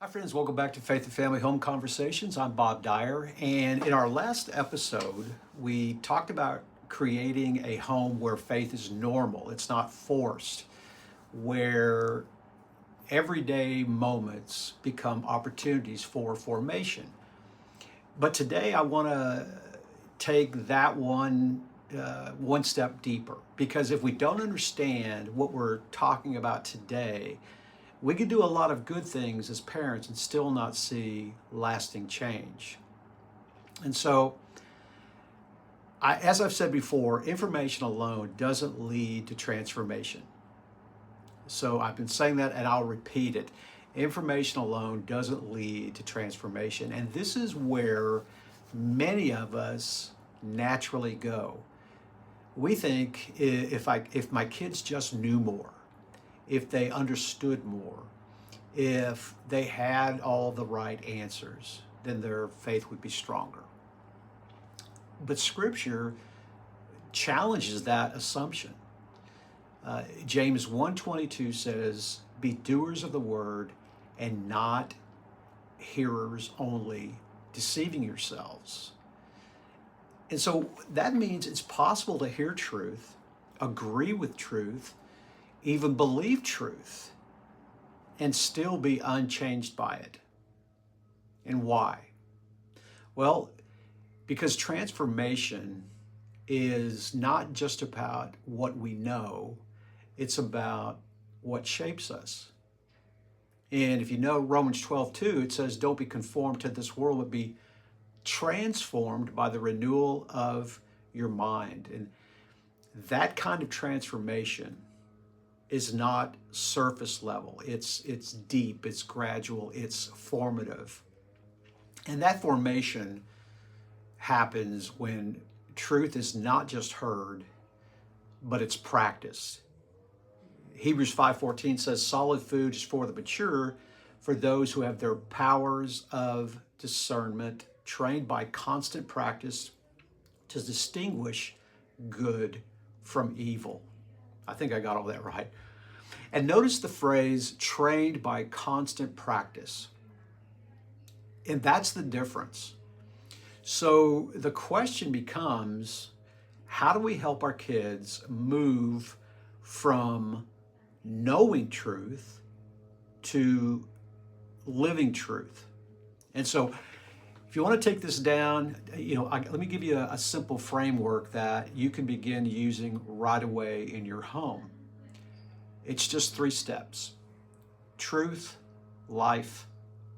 Hi, friends. Welcome back to Faith and Family Home Conversations. I'm Bob Dyer. And in our last episode, we talked about creating a home where faith is normal, it's not forced, where everyday moments become opportunities for formation. But today, I want to take that one step deeper because if we don't understand what we're talking about today, we can do a lot of good things as parents and still not see lasting change. And so, as I've said before, information alone doesn't lead to transformation. So I've been saying that and I'll repeat it. Information alone doesn't lead to transformation. And this is where many of us naturally go. We think if my kids just knew more, if they understood more, if they had all the right answers, then their faith would be stronger. But Scripture challenges that assumption. James 1:22 says, "Be doers of the word and not hearers only, deceiving yourselves." And so that means it's possible to hear truth, agree with truth, even believe truth, and still be unchanged by it. And why? Well, because transformation is not just about what we know, it's about what shapes us. And if you know Romans 12:2, it says, "Don't be conformed to this world, but be transformed by the renewal of your mind." And that kind of transformation is not surface level. It's deep, it's gradual, it's formative. And that formation happens when truth is not just heard, but it's practiced. Hebrews 5:14 says, "Solid food is for the mature, for those who have their powers of discernment trained by constant practice to distinguish good from evil." I think I got all that right. And notice the phrase trained by constant practice. And that's the difference. So the question becomes, how do we help our kids move from knowing truth to living truth? And so if you want to take this down, let me give you a simple framework that you can begin using right away in your home. It's just 3 steps: truth, life,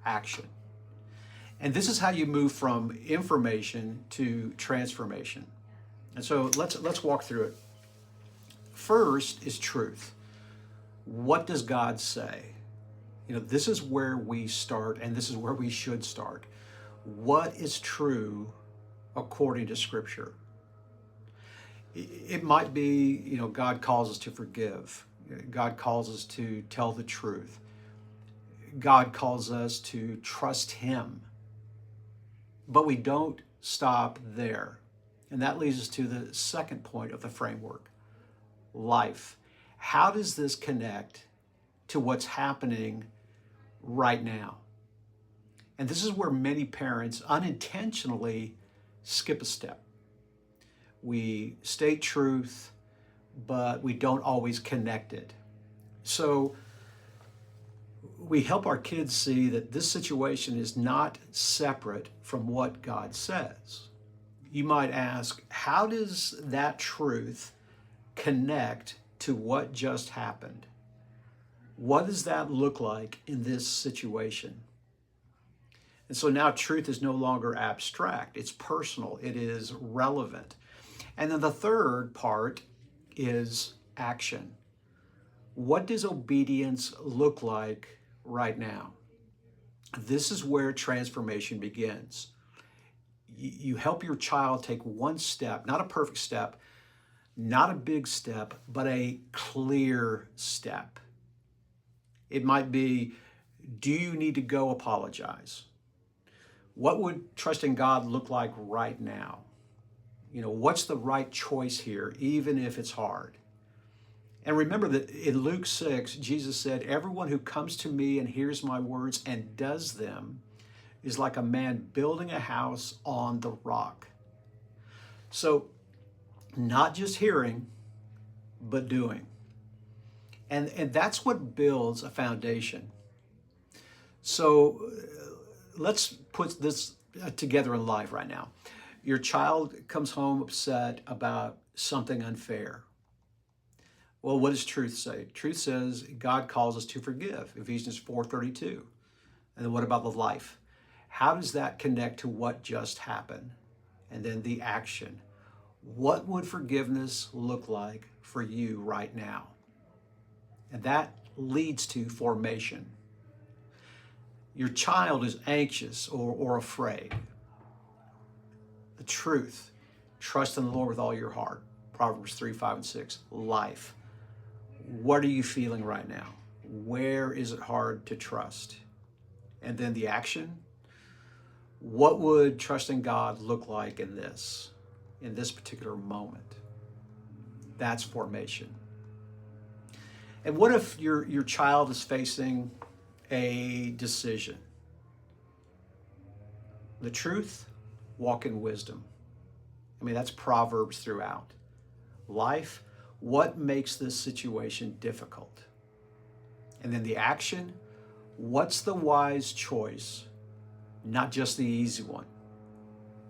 action. And this is how you move from information to transformation. And so let's walk through it. First is truth. What does God say? This is where we start, and this is where we should start. What is true according to Scripture? It might be, God calls us to forgive. God calls us to tell the truth. God calls us to trust Him. But we don't stop there. And that leads us to the second point of the framework: life. How does this connect to what's happening right now? And this is where many parents unintentionally skip a step. We state truth, but we don't always connect it. So we help our kids see that this situation is not separate from what God says. You might ask, how does that truth connect to what just happened? What does that look like in this situation? And so now truth is no longer abstract, it's personal, it is relevant. And then the third part is action. What does obedience look like right now? This is where transformation begins. You help your child take one step, not a perfect step, not a big step, but a clear step. It might be, do you need to go apologize? What would trusting God look like right now? What's the right choice here, even if it's hard? And remember that in Luke 6, Jesus said, "Everyone who comes to me and hears my words and does them is like a man building a house on the rock." So, not just hearing, but doing. And that's what builds a foundation. So, let's put this together in life right now. Your child comes home upset about something unfair. Well, what does truth say? Truth says God calls us to forgive, Ephesians 4:32. And then what about the life? How does that connect to what just happened? And then the action. What would forgiveness look like for you right now? And that leads to formation. Your child is anxious or afraid. The truth, trust in the Lord with all your heart. Proverbs 3, 5, and 6. Life. What are you feeling right now? Where is it hard to trust? And then the action. What would trusting God look like in this particular moment? That's formation. And what if your child is facing a decision? The truth, walk in wisdom. I mean, that's Proverbs throughout. Life, what makes this situation difficult? And then the action, what's the wise choice, not just the easy one?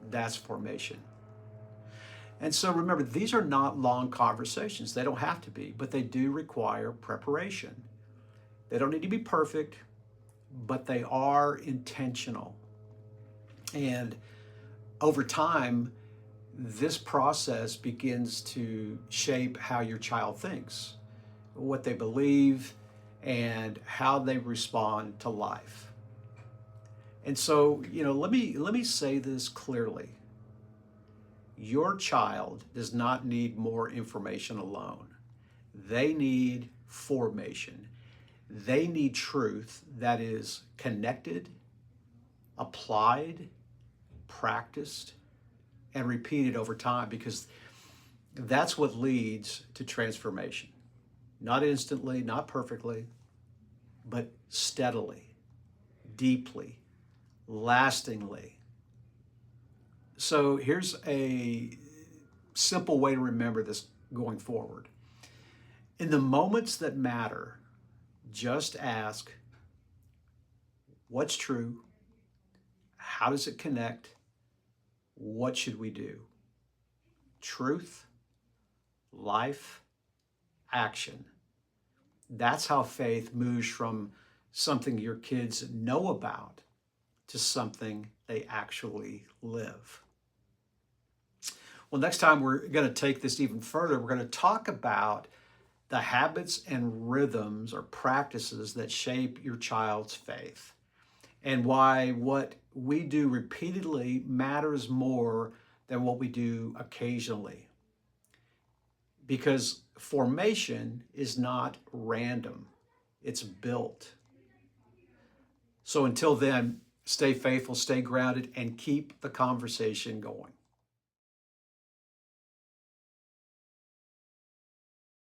That's formation. And so remember, these are not long conversations. They don't have to be, but they do require preparation. They don't need to be perfect, but they are intentional. And over time, this process begins to shape how your child thinks, what they believe, and how they respond to life. And so, let me say this clearly. Your child does not need more information alone. They need formation. They need truth that is connected, applied, practiced, and repeated over time, because that's what leads to transformation. Not instantly, not perfectly, but steadily, deeply, lastingly. So here's a simple way to remember this going forward. In the moments that matter, just ask, what's true? How does it connect? What should we do? Truth, life, action. That's how faith moves from something your kids know about to something they actually live. Well, next time we're going to take this even further. We're going to talk about the habits and rhythms or practices that shape your child's faith, and why what we do repeatedly matters more than what we do occasionally. Because formation is not random, it's built. So until then, stay faithful, stay grounded, and keep the conversation going.